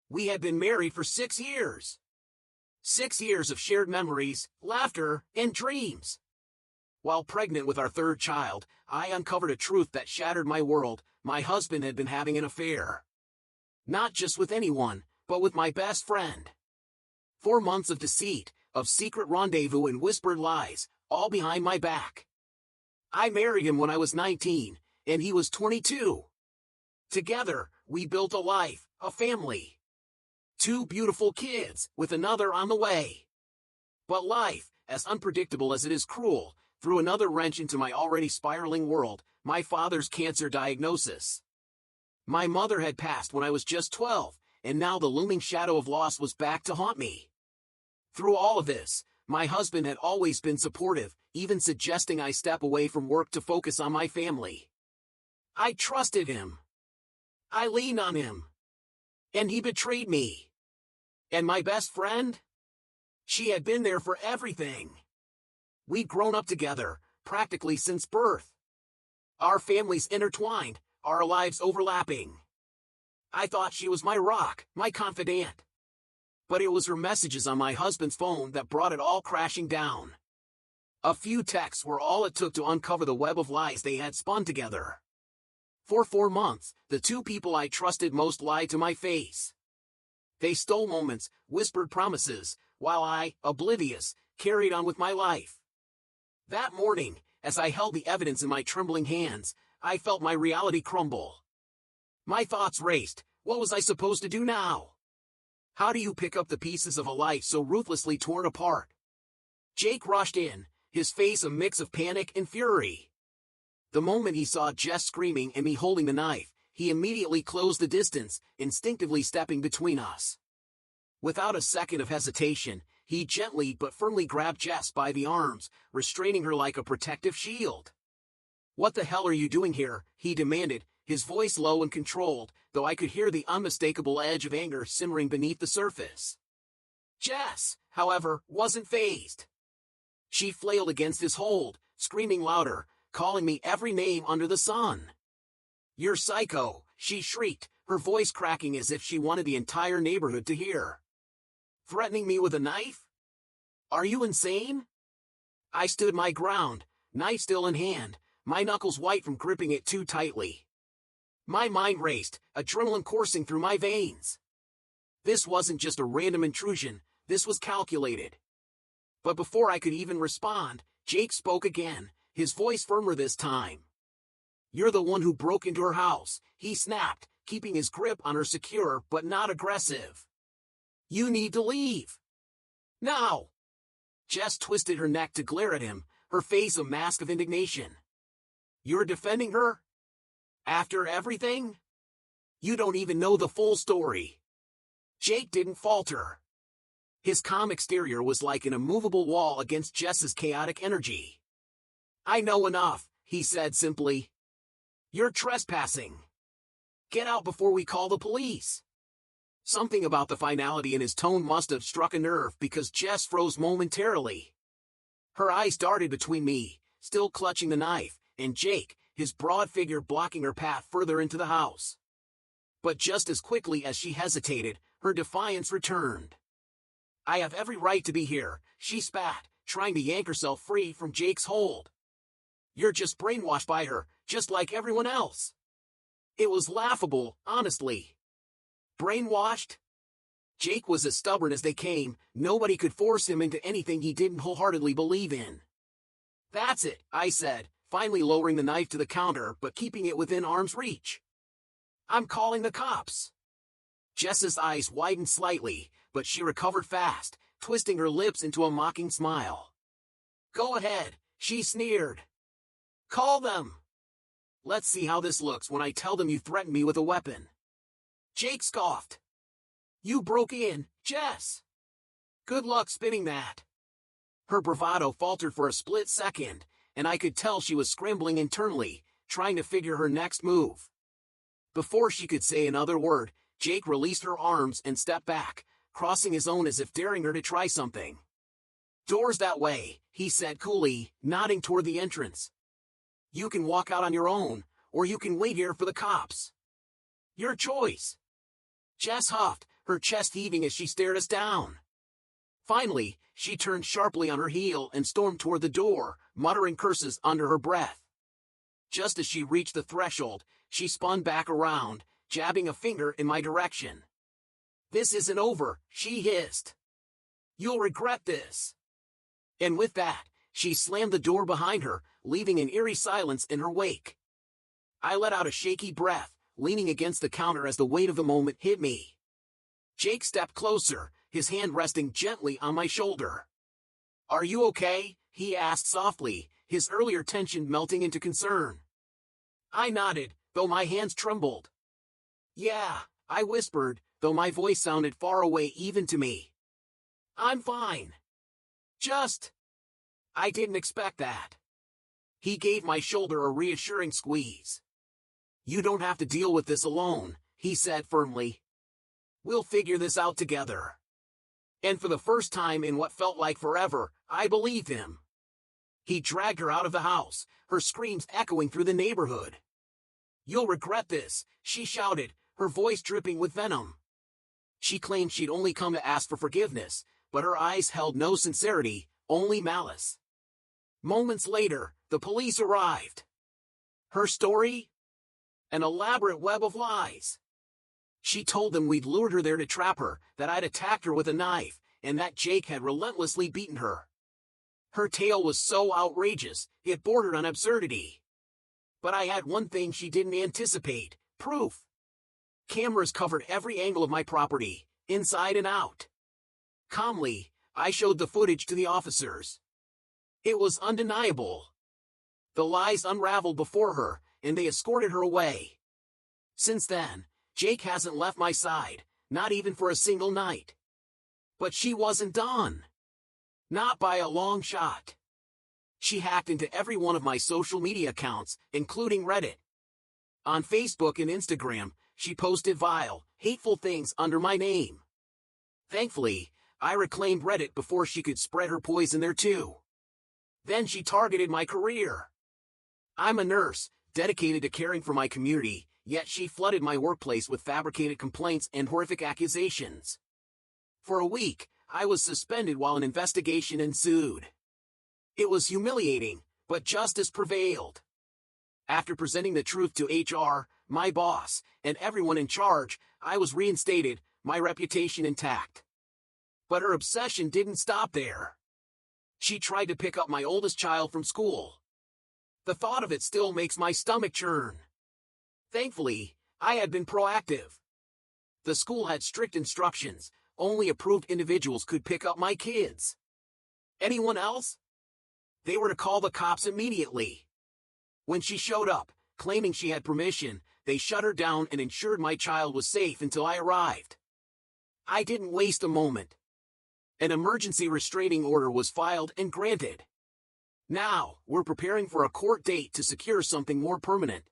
We had been married for 6 years. 6 years of shared memories, laughter, and dreams. While pregnant with our third child, I uncovered a truth that shattered my world. My husband had been having an affair. Not just with anyone, but with my best friend. 4 months of deceit, of secret rendezvous and whispered lies, all behind my back. I married him when I was 19, and he was 22. Together, we built a life, a family. 2 beautiful kids, with another on the way. But life, as unpredictable as it is cruel, threw another wrench into my already spiraling world, my father's cancer diagnosis. My mother had passed when I was just 12, and now the looming shadow of loss was back to haunt me. Through all of this, my husband had always been supportive, even suggesting I step away from work to focus on my family. I trusted him. I leaned on him. And he betrayed me. And my best friend? She had been there for everything. We'd grown up together, practically since birth. Our families intertwined, our lives overlapping. I thought she was my rock, my confidant. But it was her messages on my husband's phone that brought it all crashing down. A few texts were all it took to uncover the web of lies they had spun together. For 4 months, the 2 people I trusted most lied to my face. They stole moments, whispered promises, while I, oblivious, carried on with my life. That morning, as I held the evidence in my trembling hands, I felt my reality crumble. My thoughts raced. What was I supposed to do now? How do you pick up the pieces of a life so ruthlessly torn apart? Jake rushed in, his face a mix of panic and fury. The moment he saw Jess screaming and me holding the knife, he immediately closed the distance, instinctively stepping between us. Without a second of hesitation, he gently but firmly grabbed Jess by the arms, restraining her like a protective shield. "What the hell are you doing here?" he demanded, his voice low and controlled, though I could hear the unmistakable edge of anger simmering beneath the surface. Jess, however, wasn't fazed. She flailed against his hold, screaming louder, calling me every name under the sun. "You're psycho," she shrieked, her voice cracking as if she wanted the entire neighborhood to hear. "Threatening me with a knife? Are you insane?" I stood my ground, knife still in hand, my knuckles white from gripping it too tightly. My mind raced, adrenaline coursing through my veins. This wasn't just a random intrusion, this was calculated. But before I could even respond, Jake spoke again, his voice firmer this time. "You're the one who broke into her house," he snapped, keeping his grip on her secure but not aggressive. "You need to leave. Now!" Jess twisted her neck to glare at him, her face a mask of indignation. "You're defending her? After everything? You don't even know the full story." Jake didn't falter. His calm exterior was like an immovable wall against Jess's chaotic energy. "I know enough," he said simply. "You're trespassing. Get out before we call the police." Something about the finality in his tone must have struck a nerve because Jess froze momentarily. Her eyes darted between me, still clutching the knife, and Jake, his broad figure blocking her path further into the house. But just as quickly as she hesitated, her defiance returned. "I have every right to be here," she spat, trying to yank herself free from Jake's hold. "You're just brainwashed by her, just like everyone else." It was laughable, honestly. Brainwashed? Jake was as stubborn as they came, nobody could force him into anything he didn't wholeheartedly believe in. "That's it," I said, finally lowering the knife to the counter but keeping it within arm's reach. "I'm calling the cops." Jess's eyes widened slightly, but she recovered fast, twisting her lips into a mocking smile. "Go ahead," she sneered. "Call them. Let's see how this looks when I tell them you threatened me with a weapon." Jake scoffed. "You broke in, Jess. Good luck spinning that." Her bravado faltered for a split second, and I could tell she was scrambling internally, trying to figure her next move. Before she could say another word, Jake released her arms and stepped back, crossing his own as if daring her to try something. "Doors that way," he said coolly, nodding toward the entrance. "You can walk out on your own, or you can wait here for the cops. Your choice." Jess huffed, her chest heaving as she stared us down. Finally, she turned sharply on her heel and stormed toward the door, muttering curses under her breath. Just as she reached the threshold, she spun back around, jabbing a finger in my direction. "This isn't over," she hissed. "You'll regret this." And with that, she slammed the door behind her, leaving an eerie silence in her wake. I let out a shaky breath, leaning against the counter as the weight of the moment hit me. Jake stepped closer, his hand resting gently on my shoulder. "Are you okay?" he asked softly, his earlier tension melting into concern. I nodded, though my hands trembled. "Yeah," I whispered, though my voice sounded far away even to me. "I'm fine. I didn't expect that." He gave my shoulder a reassuring squeeze. "You don't have to deal with this alone," he said firmly. "We'll figure this out together." And for the first time in what felt like forever, I believed him. He dragged her out of the house, her screams echoing through the neighborhood. "You'll regret this," she shouted, her voice dripping with venom. She claimed she'd only come to ask for forgiveness, but her eyes held no sincerity, only malice. Moments later, the police arrived. Her story? An elaborate web of lies. She told them we'd lured her there to trap her, that I'd attacked her with a knife, and that Jake had relentlessly beaten her. Her tale was so outrageous, it bordered on absurdity. But I had one thing she didn't anticipate: proof. Cameras covered every angle of my property, inside and out. Calmly, I showed the footage to the officers. It was undeniable. The lies unraveled before her, and they escorted her away. Since then, Jake hasn't left my side, not even for a single night. But she wasn't done. Not by a long shot. She hacked into every one of my social media accounts, including Reddit. On Facebook and Instagram, she posted vile, hateful things under my name. Thankfully, I reclaimed Reddit before she could spread her poison there too. Then she targeted my career. I'm a nurse, dedicated to caring for my community, yet she flooded my workplace with fabricated complaints and horrific accusations. For a week, I was suspended while an investigation ensued. It was humiliating, but justice prevailed. After presenting the truth to HR, my boss, and everyone in charge, I was reinstated, my reputation intact. But her obsession didn't stop there. She tried to pick up my oldest child from school. The thought of it still makes my stomach churn. Thankfully, I had been proactive. The school had strict instructions: only approved individuals could pick up my kids. Anyone else? They were to call the cops immediately. When she showed up, claiming she had permission, they shut her down and ensured my child was safe until I arrived. I didn't waste a moment. An emergency restraining order was filed and granted. Now, we're preparing for a court date to secure something more permanent.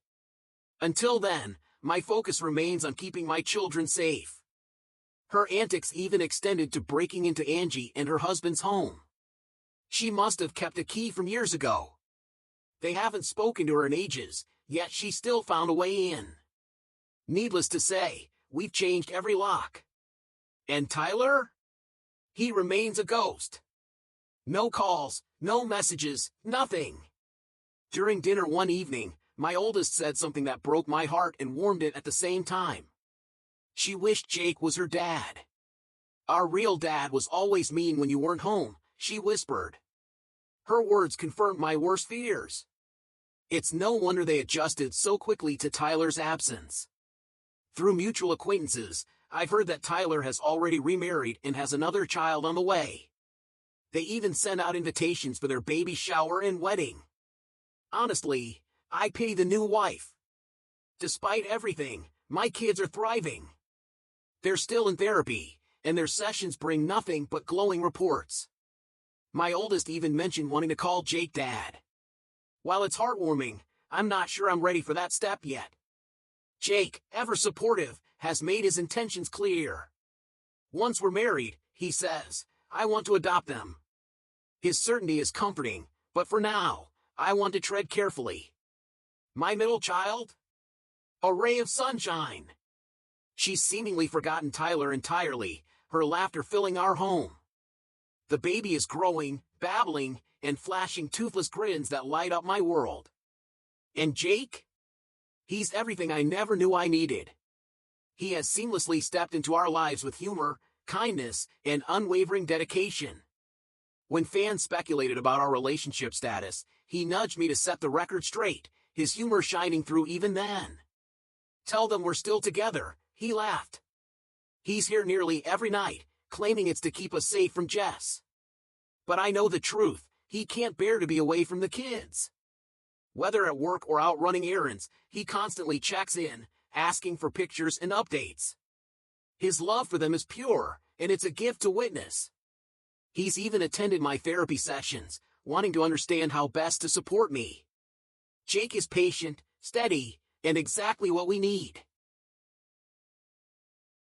Until then, my focus remains on keeping my children safe. Her antics even extended to breaking into Angie and her husband's home. She must have kept a key from years ago. They haven't spoken to her in ages, yet she still found a way in. Needless to say, we've changed every lock. And Tyler? He remains a ghost. No calls, no messages, nothing. During dinner one evening, my oldest said something that broke my heart and warmed it at the same time. She wished Jake was her dad. "Our real dad was always mean when you weren't home," she whispered. Her words confirmed my worst fears. It's no wonder they adjusted so quickly to Tyler's absence. Through mutual acquaintances, I've heard that Tyler has already remarried and has another child on the way. They even sent out invitations for their baby shower and wedding. Honestly, I pity the new wife. Despite everything, my kids are thriving. They're still in therapy, and their sessions bring nothing but glowing reports. My oldest even mentioned wanting to call Jake Dad. While it's heartwarming, I'm not sure I'm ready for that step yet. Jake, ever supportive, has made his intentions clear. Once we're married, he says, I want to adopt them. His certainty is comforting, but for now, I want to tread carefully. My middle child? A ray of sunshine. She's seemingly forgotten Tyler entirely, her laughter filling our home. The baby is growing, babbling, and flashing toothless grins that light up my world. And Jake? He's everything I never knew I needed. He has seamlessly stepped into our lives with humor, kindness, and unwavering dedication. When fans speculated about our relationship status, he nudged me to set the record straight, his humor shining through even then. "Tell them we're still together," he laughed. "He's here nearly every night, claiming it's to keep us safe from Jess. But I know the truth, he can't bear to be away from the kids." Whether at work or out running errands, he constantly checks in, asking for pictures and updates. His love for them is pure, and it's a gift to witness. He's even attended my therapy sessions, wanting to understand how best to support me. Jake is patient, steady, and exactly what we need.